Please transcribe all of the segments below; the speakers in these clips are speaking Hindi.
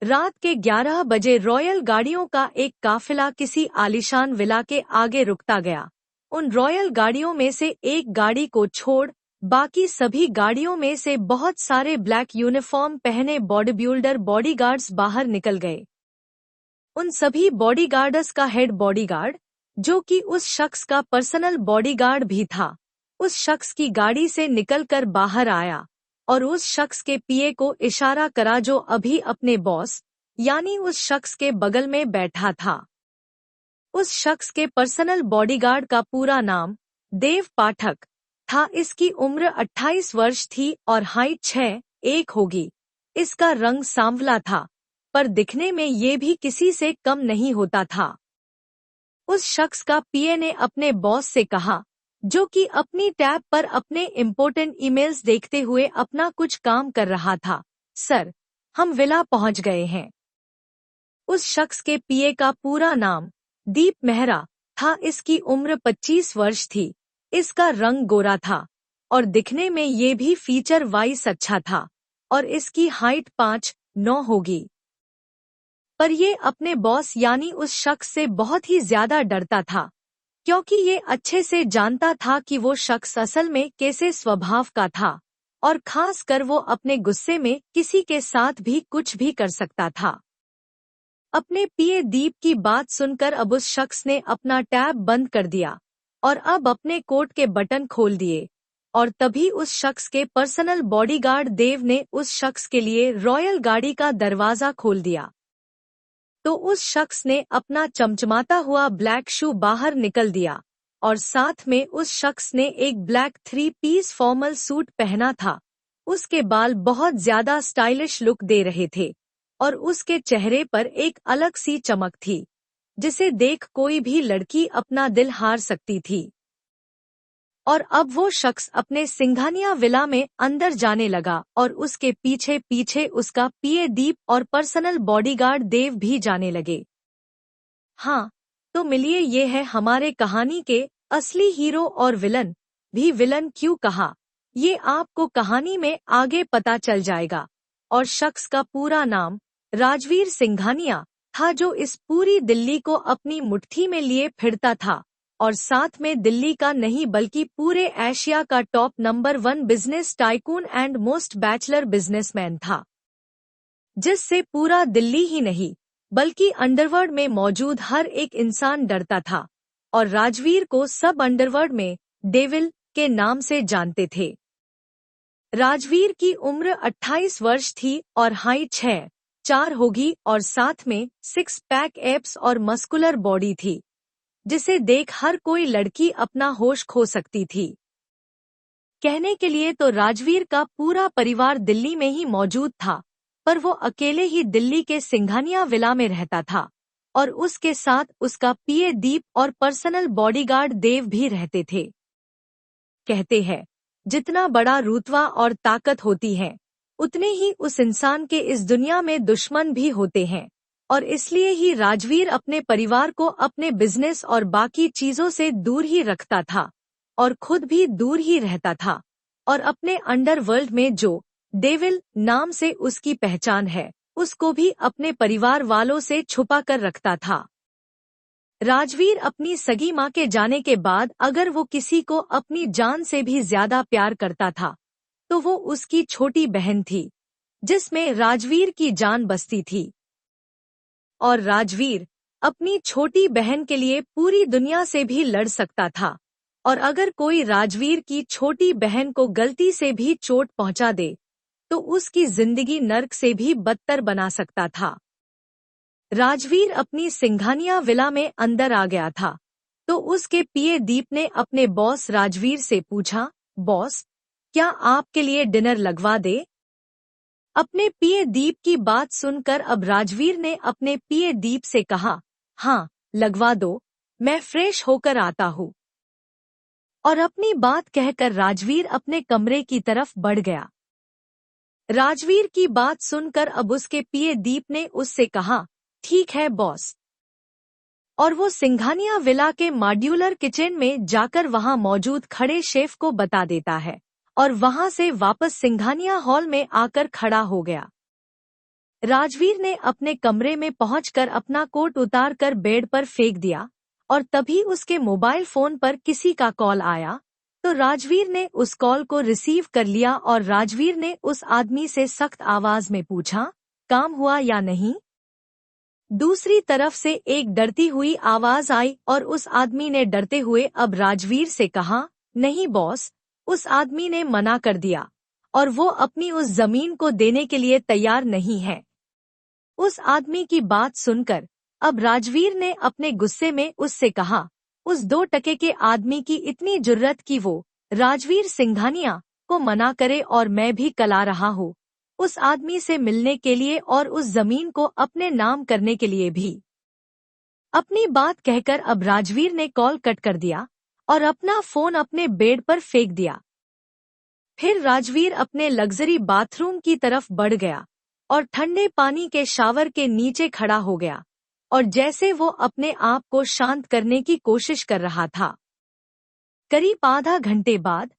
रात के 11 बजे रॉयल गाड़ियों का एक काफिला किसी आलीशान विला के आगे रुकता गया। उन रॉयल गाड़ियों में से एक गाड़ी को छोड़ बाकी सभी गाड़ियों में से बहुत सारे ब्लैक यूनिफॉर्म पहने बॉडीबिल्डर बॉडीगार्ड्स बाहर निकल गए। उन सभी बॉडीगार्ड्स का हेड बॉडीगार्ड, जो कि उस शख्स का पर्सनल बॉडीगार्ड भी था, उस शख्स की गाड़ी से निकलकर बाहर आया और उस शख्स के पीए को इशारा करा जो अभी अपने बॉस यानी उस शख्स के बगल में बैठा था। उस शख्स के पर्सनल बॉडीगार्ड का पूरा नाम देव पाठक था। इसकी उम्र 28 वर्ष थी और हाइट 6'1" होगी। इसका रंग सांवला था, पर दिखने में ये भी किसी से कम नहीं होता था। उस शख्स का पीए ने अपने बॉस से कहा, जो कि अपनी टैब पर अपने इम्पोर्टेंट ईमेल्स देखते हुए अपना कुछ काम कर रहा था, सर, हम विला पहुंच गए हैं। उस शख्स के पीए का पूरा नाम दीप मेहरा था। इसकी उम्र 25 वर्ष थी। इसका रंग गोरा था और दिखने में ये भी फीचर वाइज अच्छा था और इसकी हाइट 5'9" होगी। पर ये अपने बॉस यानी उस शख्स से बहुत ही ज्यादा डरता था, क्योंकि ये अच्छे से जानता था कि वो शख्स असल में कैसे स्वभाव का था और खास कर वो अपने गुस्से में किसी के साथ भी कुछ भी कर सकता था। अपने पीए दीप की बात सुनकर अब उस शख्स ने अपना टैब बंद कर दिया और अब अपने कोट के बटन खोल दिए और तभी उस शख्स के पर्सनल बॉडीगार्ड देव ने उस शख्स के लिए रॉयल गाड़ी का दरवाजा खोल दिया। तो उस शख्स ने अपना चमचमाता हुआ ब्लैक शू बाहर निकल दिया और साथ में उस शख्स ने एक ब्लैक 3-पीस फॉर्मल सूट पहना था। उसके बाल बहुत ज्यादा स्टाइलिश लुक दे रहे थे और उसके चेहरे पर एक अलग सी चमक थी, जिसे देख कोई भी लड़की अपना दिल हार सकती थी। और अब वो शख्स अपने सिंघानिया विला में अंदर जाने लगा और उसके पीछे पीछे उसका पीए दीप और पर्सनल बॉडीगार्ड देव भी जाने लगे। हाँ, तो मिलिए ये है हमारे कहानी के असली हीरो और विलन। भी विलन क्यों कहा, ये आपको कहानी में आगे पता चल जाएगा। और शख्स का पूरा नाम राजवीर सिंघानिया था, जो इस पूरी दिल्ली को अपनी मुट्ठी में लिए फिरता था और साथ में दिल्ली का नहीं बल्कि पूरे एशिया का top number 1 business tycoon and most bachelor businessman था, जिससे पूरा दिल्ली ही नहीं बल्कि अंडरवर्ल्ड में मौजूद हर एक इंसान डरता था और राजवीर को सब अंडरवर्ल्ड में डेविल के नाम से जानते थे। राजवीर की उम्र 28 वर्ष थी और हाइट 6'4" होगी और साथ में 6 पैक एब्स और मस्कुलर बॉडी थी, जिसे देख हर कोई लड़की अपना होश खो सकती थी। कहने के लिए तो राजवीर का पूरा परिवार दिल्ली में ही मौजूद था, पर वो अकेले ही दिल्ली के सिंघानिया विला में रहता था और उसके साथ उसका पीए दीप और पर्सनल बॉडीगार्ड देव भी रहते थे। कहते हैं, जितना बड़ा रुतबा और ताकत होती है, उतने ही उस इंसान के इस दुनिया में दुश्मन भी होते हैं और इसलिए ही राजवीर अपने परिवार को अपने बिजनेस और बाकी चीजों से दूर ही रखता था और खुद भी दूर ही रहता था और अपने अंडरवर्ल्ड में जो डेविल नाम से उसकी पहचान है, उसको भी अपने परिवार वालों से छुपा कर रखता था। राजवीर अपनी सगी माँ के जाने के बाद अगर वो किसी को अपनी जान से भी ज्यादा प्यार करता था, तो वो उसकी छोटी बहन थी, जिसमें राजवीर की जान बसती थी। और राजवीर अपनी छोटी बहन के लिए पूरी दुनिया से भी लड़ सकता था और अगर कोई राजवीर की छोटी बहन को गलती से भी चोट पहुंचा दे, तो उसकी जिंदगी नर्क से भी बदतर बना सकता था। राजवीर अपनी सिंघानिया विला में अंदर आ गया था, तो उसके पीए दीप ने अपने बॉस राजवीर से पूछा, बॉस, क्या आपके लिए डिनर लगवा दे? अपने पीए दीप की बात सुनकर अब राजवीर ने अपने पीए दीप से कहा, हाँ, लगवा दो, मैं फ्रेश होकर आता हूँ। और अपनी बात कहकर राजवीर अपने कमरे की तरफ बढ़ गया। राजवीर की बात सुनकर अब उसके पीए दीप ने उससे कहा, ठीक है बॉस। और वो सिंघानिया विला के मॉड्यूलर किचन में जाकर वहां मौजूद खड़े शेफ को बता देता है और वहां से वापस सिंघानिया हॉल में आकर खड़ा हो गया। राजवीर ने अपने कमरे में पहुंचकर अपना कोट उतार कर बेड पर फेंक दिया और तभी उसके मोबाइल फोन पर किसी का कॉल आया। तो राजवीर ने उस कॉल को रिसीव कर लिया और राजवीर ने उस आदमी से सख्त आवाज में पूछा, काम हुआ या नहीं। दूसरी तरफ से एक डरती हुई आवाज आई और उस आदमी ने डरते हुए अब राजवीर से कहा, नहीं बॉस, उस आदमी ने मना कर दिया और वो अपनी उस जमीन को देने के लिए तैयार नहीं है। उस आदमी की बात सुनकर अब राजवीर ने अपने गुस्से में उससे कहा, उस 2 टके के आदमी की इतनी जुर्रत कि वो राजवीर सिंघानिया को मना करे और मैं भी कल आ रहा हूँ उस आदमी से मिलने के लिए और उस जमीन को अपने नाम करने के लिए भी। अपनी बात कहकर अब राजवीर ने कॉल कट कर दिया और अपना फोन अपने बेड पर फेंक दिया। फिर राजवीर अपने लग्जरी बाथरूम की तरफ बढ़ गया और ठंडे पानी के शावर के नीचे खड़ा हो गया और जैसे वो अपने आप को शांत करने की कोशिश कर रहा था। करीब आधा घंटे बाद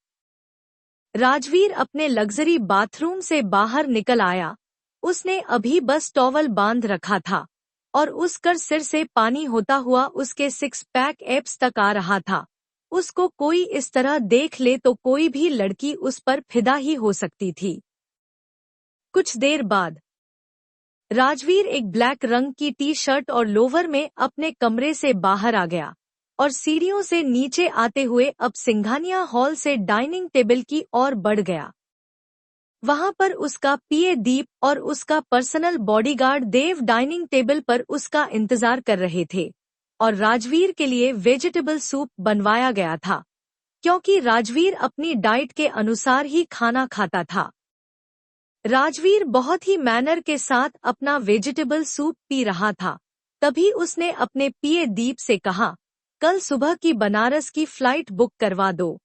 राजवीर अपने लग्जरी बाथरूम से बाहर निकल आया। उसने अभी बस टॉवल बांध रखा था और उसका सिर से पानी होता हुआ उसके 6 पैक एब्स तक आ रहा था। उसको कोई इस तरह देख ले तो कोई भी लड़की उस पर फिदा ही हो सकती थी। कुछ देर बाद राजवीर एक ब्लैक रंग की टी शर्ट और लोवर में अपने कमरे से बाहर आ गया और सीढ़ियों से नीचे आते हुए अब सिंघानिया हॉल से डाइनिंग टेबल की ओर बढ़ गया। वहां पर उसका पीए दीप और उसका पर्सनल बॉडीगार्ड देव डाइनिंग टेबल पर उसका इंतजार कर रहे थे और राजवीर के लिए वेजिटेबल सूप बनवाया गया था, क्योंकि राजवीर अपनी डाइट के अनुसार ही खाना खाता था। राजवीर बहुत ही मैनर के साथ अपना वेजिटेबल सूप पी रहा था। तभी उसने अपने पीए दीप से कहा, कल सुबह की बनारस की फ्लाइट बुक करवा दो।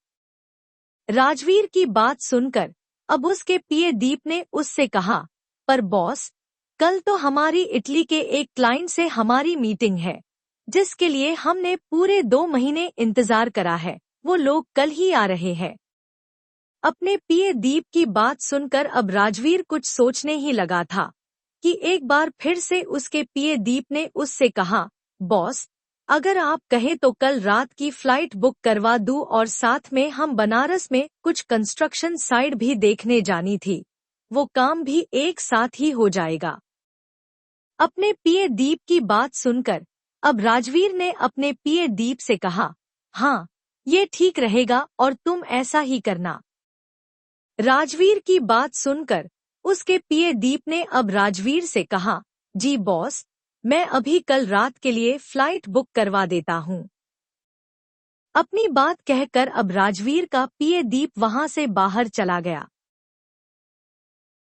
राजवीर की बात सुनकर अब उसके पीए दीप ने उससे कहा, पर बॉस, कल तो हमारी इटली के एक क्लाइंट से हमारी मीटिंग है जिसके लिए हमने पूरे 2 महीने इंतजार करा है। वो लोग कल ही आ रहे हैं। अपने पीए दीप की बात सुनकर अब राजवीर कुछ सोचने ही लगा था कि एक बार फिर से उसके पीए दीप ने उससे कहा, बॉस, अगर आप कहें तो कल रात की फ्लाइट बुक करवा दूं और साथ में हम बनारस में कुछ कंस्ट्रक्शन साइट भी देखने जानी थी। वो काम भी एक साथ ही हो जाएगा। अपने पीए दीप की बात सुनकर अब राजवीर ने अपने पीए दीप से कहा, हाँ, ये ठीक रहेगा और तुम ऐसा ही करना। राजवीर की बात सुनकर उसके पीए दीप ने अब राजवीर से कहा, जी बॉस, मैं अभी कल रात के लिए फ्लाइट बुक करवा देता हूँ। अपनी बात कहकर अब राजवीर का पीए दीप वहां से बाहर चला गया।